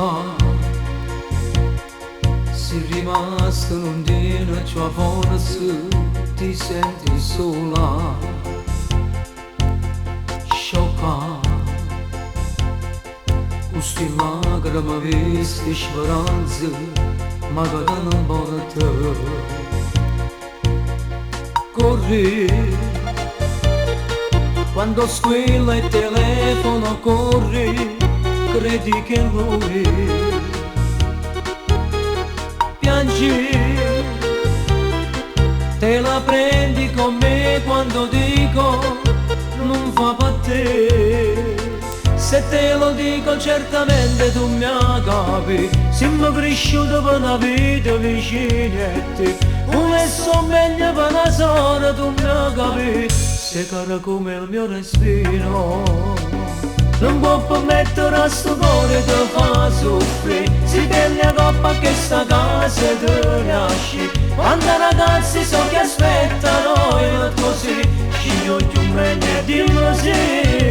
sola, sei rimasto non tiene tua forza, ti senti sola, sciocca, queste lacrime viste speranze, ma che non porta. Corri, quando squilla il telefono corri, credi che lui piangi, te la prendi con me quando dico non fa per te. Se te lo dico certamente tu mi capi, siamo cresciuti per una vita vicinette, come so meglio per una sorella tu mi capi, sei cara come il mio respiro. Non può permettere a sto cuore ti fa soffrire, si tiene a coppa che sta casa te nasce, quando ragazzi so che aspettano e così, signor più meglio di così.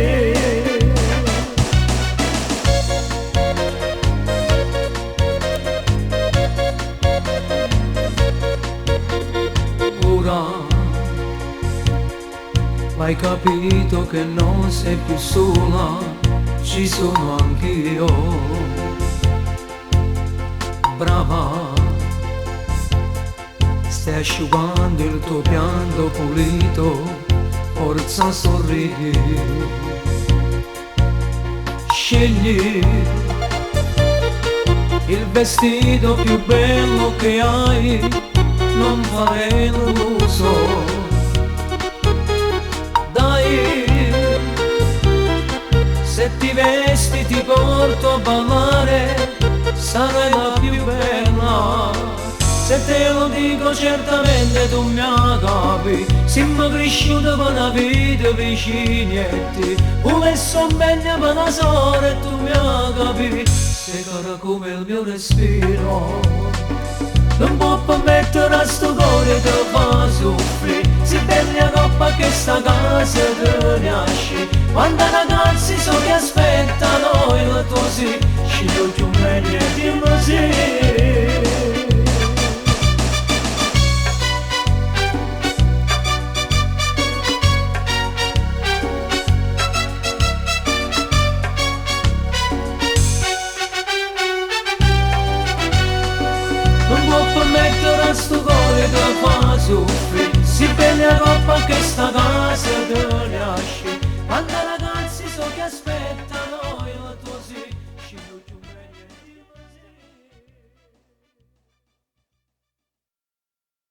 Hai capito che non sei più sola, ci sono anch'io. Brava, stai asciugando il tuo pianto pulito, forza sorridi. Scegli il vestito più bello che hai, non fare l'uso. Se ti vesti ti porto a ballare, sarai la più bella. Se te lo dico certamente tu mi capi, siamo cresciuti per una vita vicinette, come so meglio per una sorella e tu mi capi, sei cara come il mio respiro. Non può permettere a sto cuore ti fa soffrire, si bella a coppa che sta casa te nasce, quando ragazzi so che aspettano il tuo sì, sceglio più meglio di così. Non può permettere a sto cuore ti fa soffrire, si bella a coppa che sta casa te nasce, quando ragazzi so che aspettano il tuo sì.